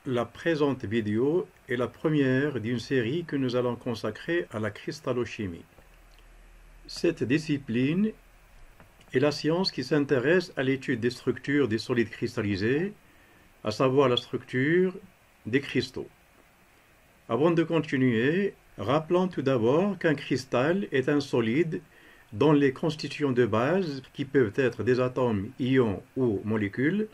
La présente vidéo est la première d'une série que nous allons consacrer à la cristallochimie. Cette discipline est la science qui s'intéresse à l'étude des structures des solides cristallisés, à savoir la structure des cristaux. Avant de continuer, rappelons tout d'abord qu'un cristal est un solide dont les constitutions de base, qui peuvent être des atomes, ions ou molécules,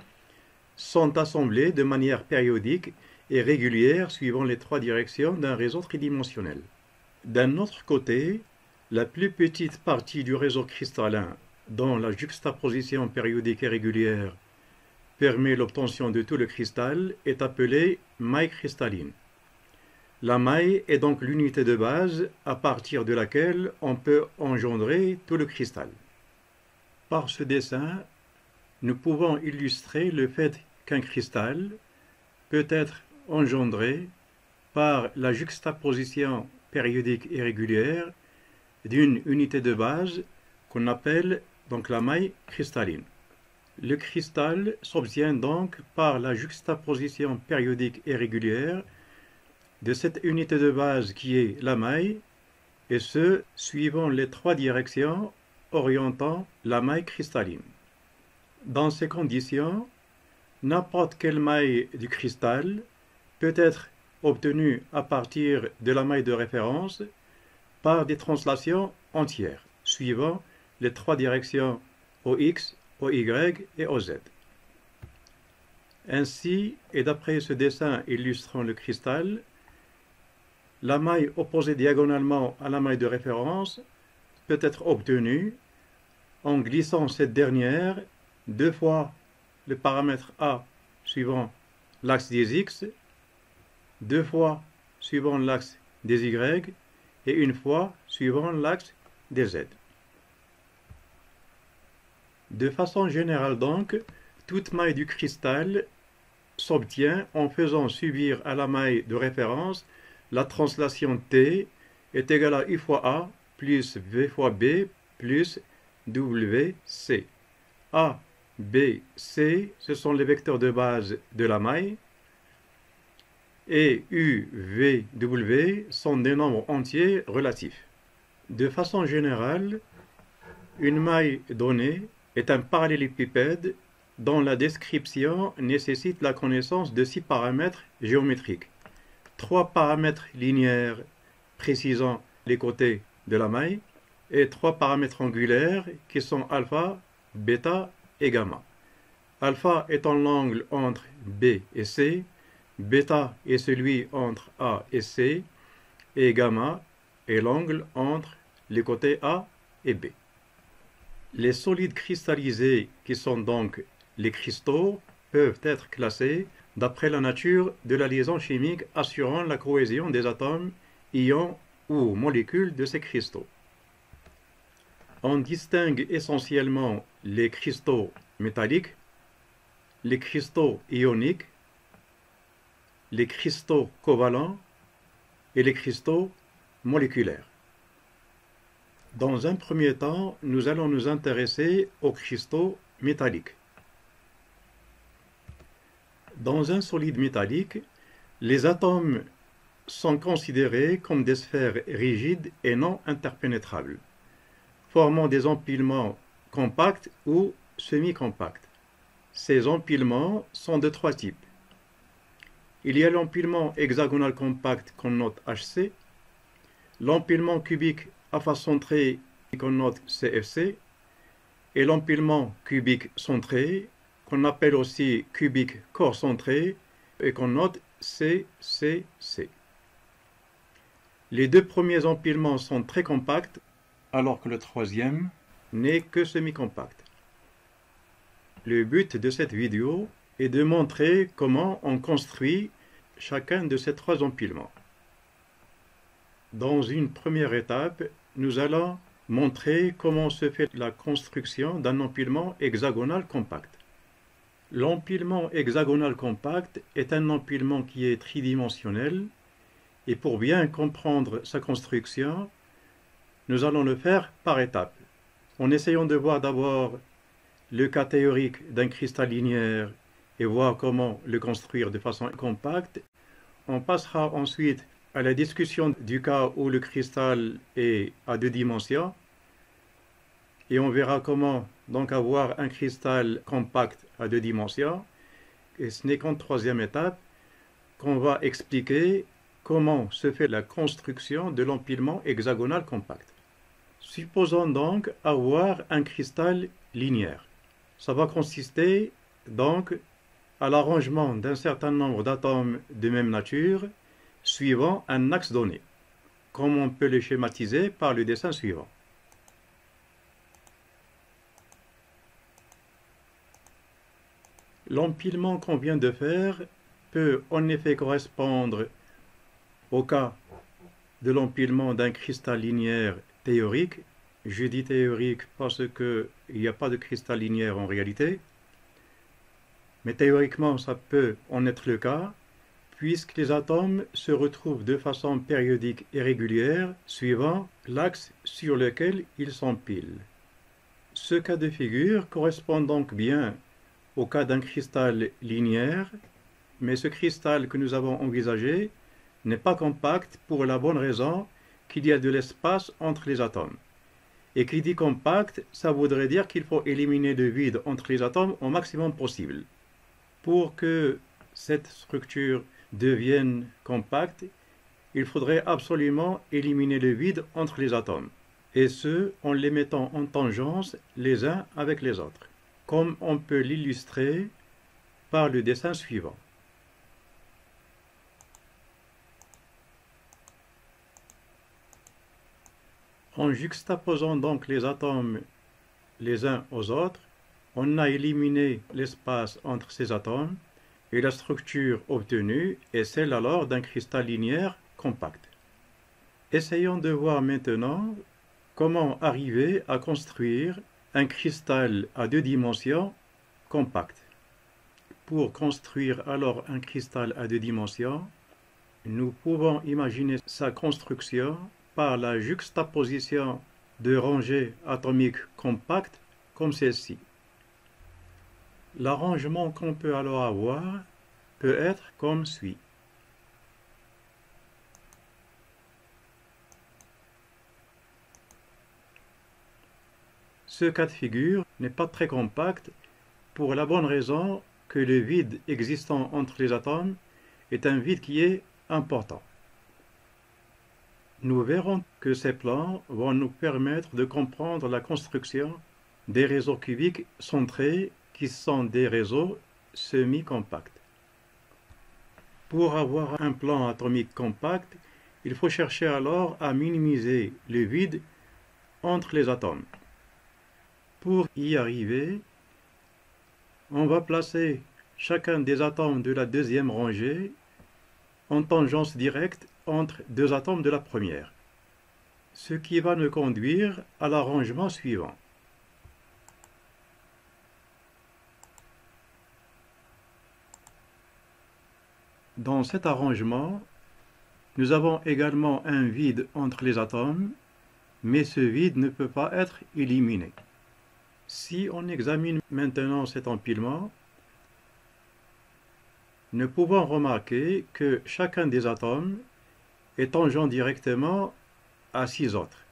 sont assemblées de manière périodique et régulière suivant les trois directions d'un réseau tridimensionnel. D'un autre côté, la plus petite partie du réseau cristallin, dont la juxtaposition périodique et régulière permet l'obtention de tout le cristal, est appelée maille cristalline. La maille est donc l'unité de base à partir de laquelle on peut engendrer tout le cristal. Par ce dessin, nous pouvons illustrer le fait qu'un cristal peut être engendré par la juxtaposition périodique et régulière d'une unité de base qu'on appelle donc la maille cristalline. Le cristal s'obtient donc par la juxtaposition périodique et régulière de cette unité de base qui est la maille, et ce, suivant les trois directions orientant la maille cristalline. Dans ces conditions, n'importe quelle maille du cristal peut être obtenue à partir de la maille de référence par des translations entières, suivant les trois directions OX, OY et OZ. Ainsi, et d'après ce dessin illustrant le cristal, la maille opposée diagonalement à la maille de référence peut être obtenue en glissant cette dernière deux fois le paramètre A suivant l'axe des X, deux fois suivant l'axe des Y et une fois suivant l'axe des Z. De façon générale donc, toute maille du cristal s'obtient en faisant subir à la maille de référence la translation T est égale à U fois A plus V fois B plus WC. A, B, C, ce sont les vecteurs de base de la maille, et U, V, W sont des nombres entiers relatifs. De façon générale, une maille donnée est un parallélépipède dont la description nécessite la connaissance de 6 paramètres géométriques. 3 paramètres linéaires précisant les côtés de la maille et 3 paramètres angulaires qui sont alpha, bêta et gamma. Alpha étant l'angle entre B et C, bêta est celui entre A et C, et gamma est l'angle entre les côtés A et B. Les solides cristallisés, qui sont donc les cristaux, peuvent être classés d'après la nature de la liaison chimique assurant la cohésion des atomes, ions ou molécules de ces cristaux. On distingue essentiellement les cristaux métalliques, les cristaux ioniques, les cristaux covalents et les cristaux moléculaires. Dans un premier temps, nous allons nous intéresser aux cristaux métalliques. Dans un solide métallique, les atomes sont considérés comme des sphères rigides et non interpénétrables, formant des empilements compacts ou semi-compacts. Ces empilements sont de trois types. Il y a l'empilement hexagonal compact qu'on note HC, l'empilement cubique à face centrée qu'on note CFC, et l'empilement cubique centré qu'on appelle aussi cubique corps centré et qu'on note CCC. Les deux premiers empilements sont très compacts, alors que le troisième n'est que semi-compact. Le but de cette vidéo est de montrer comment on construit chacun de ces trois empilements. Dans une première étape, nous allons montrer comment se fait la construction d'un empilement hexagonal compact. L'empilement hexagonal compact est un empilement qui est tridimensionnel, et pour bien comprendre sa construction, nous allons le faire par étapes. En essayant de voir d'abord le cas théorique d'un cristal linéaire et voir comment le construire de façon compacte. On passera ensuite à la discussion du cas où le cristal est à 2 dimensions et on verra comment donc avoir un cristal compact à 2 dimensions. Et ce n'est qu'en troisième étape qu'on va expliquer comment se fait la construction de l'empilement hexagonal compact. Supposons donc avoir un cristal linéaire. Ça va consister donc à l'arrangement d'un certain nombre d'atomes de même nature suivant un axe donné, comme on peut le schématiser par le dessin suivant. L'empilement qu'on vient de faire peut en effet correspondre au cas de l'empilement d'un cristal linéaire théorique. Je dis théorique parce qu'il n'y a pas de cristal linéaire en réalité, mais théoriquement ça peut en être le cas, puisque les atomes se retrouvent de façon périodique et régulière suivant l'axe sur lequel ils s'empilent. Ce cas de figure correspond donc bien au cas d'un cristal linéaire, mais ce cristal que nous avons envisagé n'est pas compact pour la bonne raison qu'il y a de l'espace entre les atomes. Et qui dit compact, ça voudrait dire qu'il faut éliminer le vide entre les atomes au maximum possible. Pour que cette structure devienne compacte, il faudrait absolument éliminer le vide entre les atomes, et ce en les mettant en tangence les uns avec les autres, comme on peut l'illustrer par le dessin suivant. En juxtaposant donc les atomes les uns aux autres, on a éliminé l'espace entre ces atomes et la structure obtenue est celle alors d'un cristal linéaire compact. Essayons de voir maintenant comment arriver à construire un cristal à 2 dimensions compact. Pour construire alors un cristal à 2 dimensions, nous pouvons imaginer sa construction par la juxtaposition de rangées atomiques compactes comme celle-ci. L'arrangement qu'on peut alors avoir peut être comme suit. Ce cas de figure n'est pas très compact pour la bonne raison que le vide existant entre les atomes est un vide qui est important. Nous verrons que ces plans vont nous permettre de comprendre la construction des réseaux cubiques centrés qui sont des réseaux semi-compacts. Pour avoir un plan atomique compact, il faut chercher alors à minimiser le vide entre les atomes. Pour y arriver, on va placer chacun des atomes de la deuxième rangée en tangence directe entre 2 atomes de la première, ce qui va nous conduire à l'arrangement suivant. Dans cet arrangement, nous avons également un vide entre les atomes, mais ce vide ne peut pas être éliminé. Si on examine maintenant cet empilement, nous pouvons remarquer que chacun des atomes est tangent directement à 6 autres.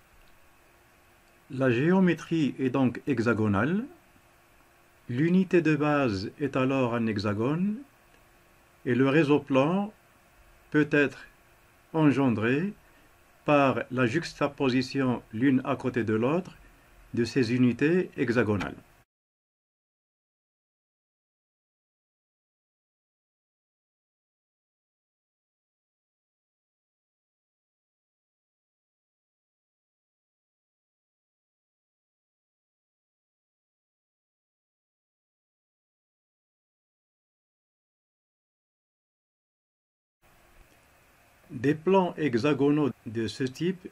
La géométrie est donc hexagonale, l'unité de base est alors un hexagone, et le réseau plan peut être engendré par la juxtaposition l'une à côté de l'autre de ces unités hexagonales. Des plans hexagonaux de ce type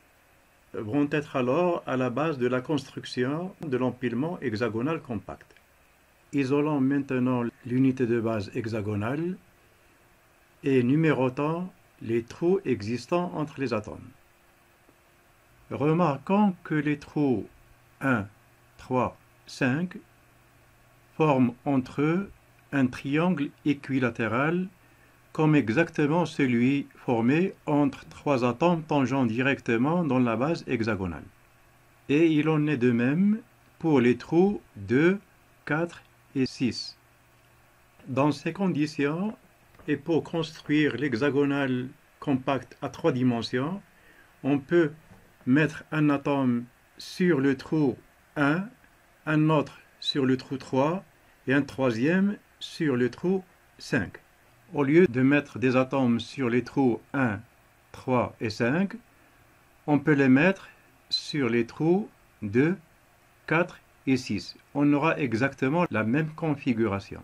vont être alors à la base de la construction de l'empilement hexagonal compact. Isolons maintenant l'unité de base hexagonale et numérotons les trous existants entre les atomes. Remarquons que les trous 1, 3, 5 forment entre eux un triangle équilatéral comme exactement celui formé entre trois atomes tangents directement dans la base hexagonale. Et il en est de même pour les trous 2, 4 et 6. Dans ces conditions, et pour construire l'hexagonal compact à 3 dimensions, on peut mettre un atome sur le trou 1, un autre sur le trou 3 et un troisième sur le trou 5. Au lieu de mettre des atomes sur les trous 1, 3 et 5, on peut les mettre sur les trous 2, 4 et 6. On aura exactement la même configuration.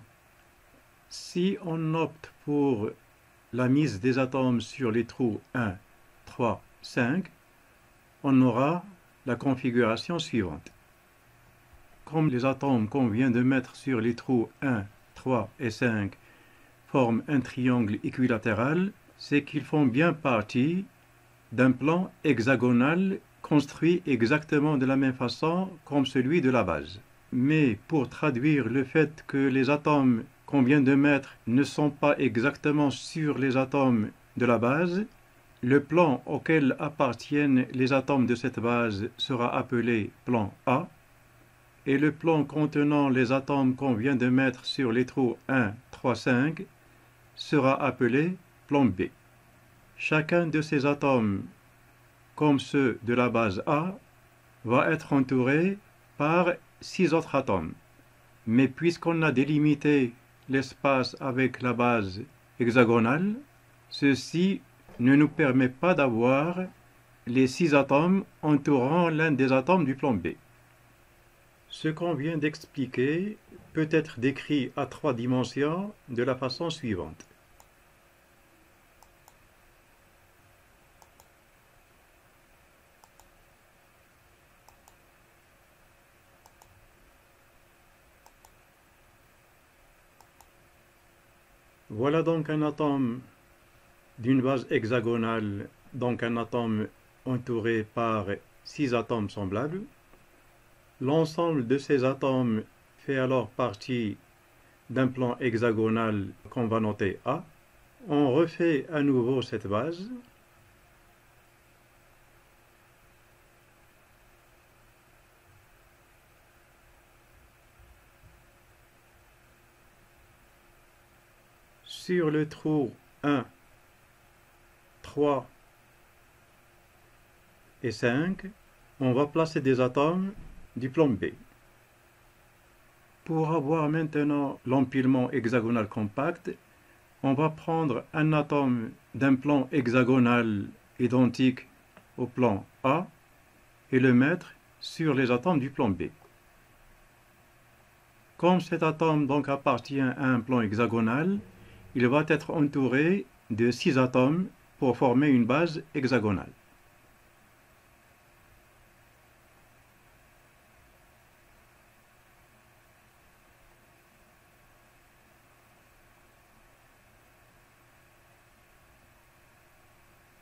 Si on opte pour la mise des atomes sur les trous 1, 3, 5, on aura la configuration suivante. Comme les atomes qu'on vient de mettre sur les trous 1, 3 et 5 forment un triangle équilatéral, c'est qu'ils font bien partie d'un plan hexagonal construit exactement de la même façon comme celui de la base. Mais pour traduire le fait que les atomes qu'on vient de mettre ne sont pas exactement sur les atomes de la base, le plan auquel appartiennent les atomes de cette base sera appelé plan A, et le plan contenant les atomes qu'on vient de mettre sur les trous 1, 3, 5 sera appelé plan B. Chacun de ces atomes, comme ceux de la base A, va être entouré par 6 autres atomes. Mais puisqu'on a délimité l'espace avec la base hexagonale, ceci ne nous permet pas d'avoir les 6 atomes entourant l'un des atomes du plan B. Ce qu'on vient d'expliquer peut être décrit à 3 dimensions de la façon suivante. Voilà donc un atome d'une base hexagonale, donc un atome entouré par 6 atomes semblables. L'ensemble de ces atomes fait alors partie d'un plan hexagonal qu'on va noter A. On refait à nouveau cette base. Sur le trou 1, 3 et 5, on va placer des atomes du plan B. Pour avoir maintenant l'empilement hexagonal compact, on va prendre un atome d'un plan hexagonal identique au plan A et le mettre sur les atomes du plan B. Comme cet atome donc appartient à un plan hexagonal, il va être entouré de 6 atomes pour former une base hexagonale.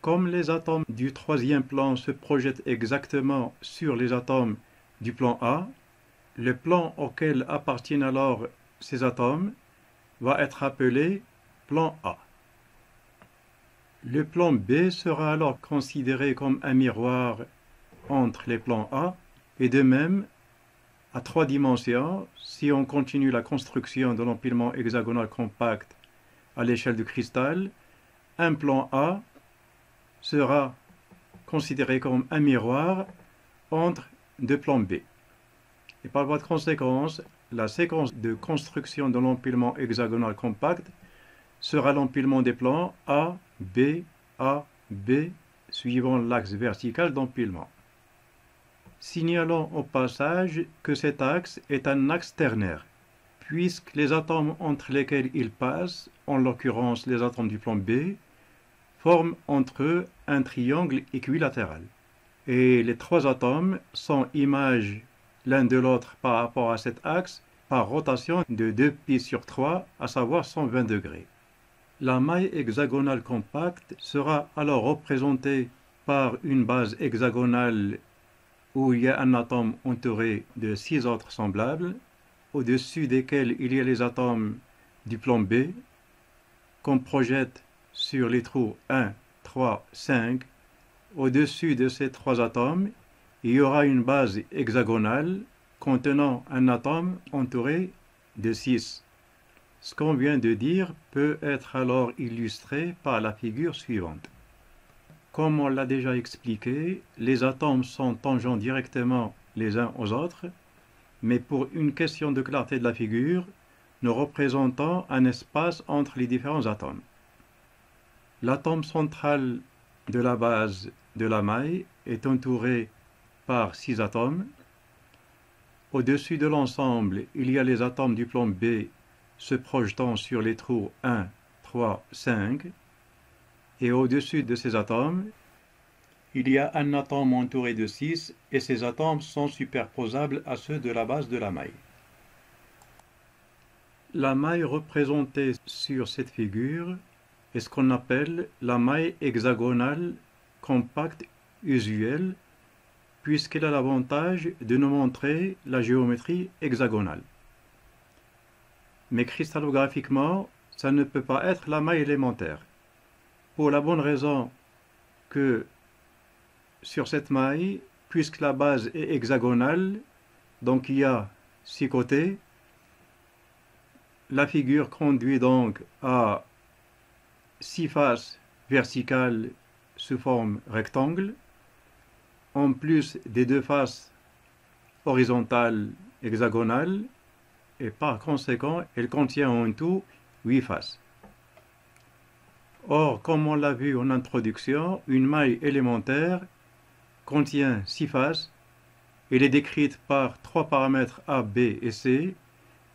Comme les atomes du troisième plan se projettent exactement sur les atomes du plan A, le plan auquel appartiennent alors ces atomes va être appelé plan A. Le plan B sera alors considéré comme un miroir entre les plans A, et de même, à 3 dimensions, si on continue la construction de l'empilement hexagonal compact à l'échelle du cristal, un plan A sera considéré comme un miroir entre 2 plans B. Et par voie de conséquence, la séquence de construction de l'empilement hexagonal compact sera l'empilement des plans A, B, suivant l'axe vertical d'empilement. Signalons au passage que cet axe est un axe ternaire, puisque les atomes entre lesquels il passe, en l'occurrence les atomes du plan B, forment entre eux un triangle équilatéral. Et les 3 atomes sont images l'un de l'autre par rapport à cet axe par rotation de 2π/3, à savoir 120 degrés. La maille hexagonale compacte sera alors représentée par une base hexagonale où il y a un atome entouré de 6 autres semblables, au-dessus desquels il y a les atomes du plan B qu'on projette sur les trous 1, 3, 5. Au-dessus de ces 3 atomes, il y aura une base hexagonale contenant un atome entouré de 6. Ce qu'on vient de dire peut être alors illustré par la figure suivante. Comme on l'a déjà expliqué, les atomes sont tangents directement les uns aux autres, mais pour une question de clarté de la figure, nous représentons un espace entre les différents atomes. L'atome central de la base de la maille est entouré par 6 atomes. Au-dessus de l'ensemble, il y a les atomes du plan B se projetant sur les trous 1, 3, 5. Et au-dessus de ces atomes, il y a un atome entouré de 6 et ces atomes sont superposables à ceux de la base de la maille. La maille représentée sur cette figure est ce qu'on appelle la maille hexagonale compacte usuelle, puisqu'elle a l'avantage de nous montrer la géométrie hexagonale. Mais cristallographiquement, ça ne peut pas être la maille élémentaire, pour la bonne raison que sur cette maille, puisque la base est hexagonale, donc il y a 6 côtés, la figure conduit donc à 6 faces verticales sous forme rectangle, en plus des 2 faces horizontales hexagonales, et par conséquent, elle contient en tout 8 faces. Or, comme on l'a vu en introduction, une maille élémentaire contient 6 faces. Elle est décrite par 3 paramètres A, B et C,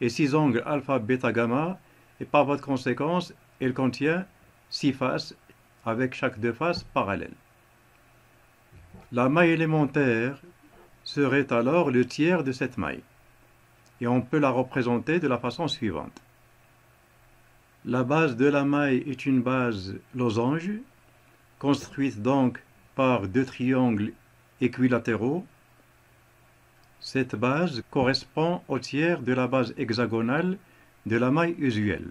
et 6 angles alpha, bêta, gamma, et par voie de conséquence, elle contient 6 faces, avec chaque 2 faces parallèles. La maille élémentaire serait alors le tiers de cette maille, et on peut la représenter de la façon suivante. La base de la maille est une base losange, construite donc par 2 triangles équilatéraux. Cette base correspond au tiers de la base hexagonale de la maille usuelle.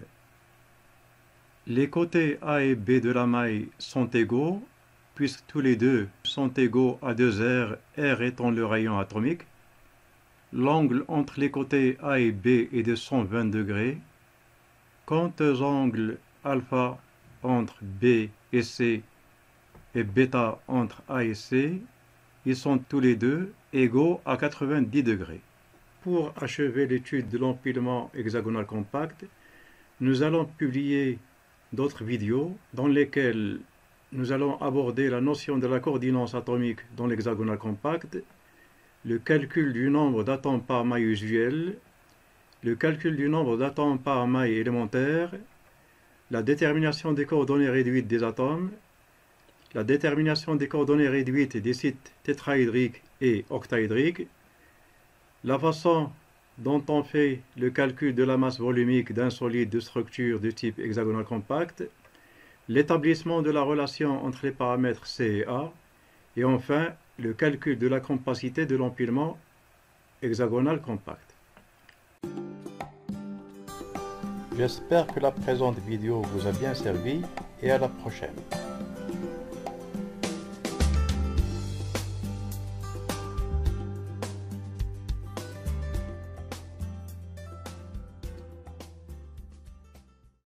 Les côtés A et B de la maille sont égaux, puisque tous les deux sont égaux à 2R, R étant le rayon atomique. L'angle entre les côtés A et B est de 120 degrés. Quant aux angles alpha entre B et C et bêta entre A et C, ils sont tous les deux égaux à 90 degrés. Pour achever l'étude de l'empilement hexagonal compact, nous allons publier d'autres vidéos dans lesquelles nous allons aborder la notion de la coordination atomique dans l'hexagonal compact, le calcul du nombre d'atomes par maille usuelle, le calcul du nombre d'atomes par maille élémentaire, la détermination des coordonnées réduites des atomes, la détermination des coordonnées réduites des sites tétraédriques et octaédriques, la façon dont on fait le calcul de la masse volumique d'un solide de structure de type hexagonal compact, l'établissement de la relation entre les paramètres C et A, et enfin le calcul de la compacité de l'empilement hexagonal compact. J'espère que la présente vidéo vous a bien servi et à la prochaine.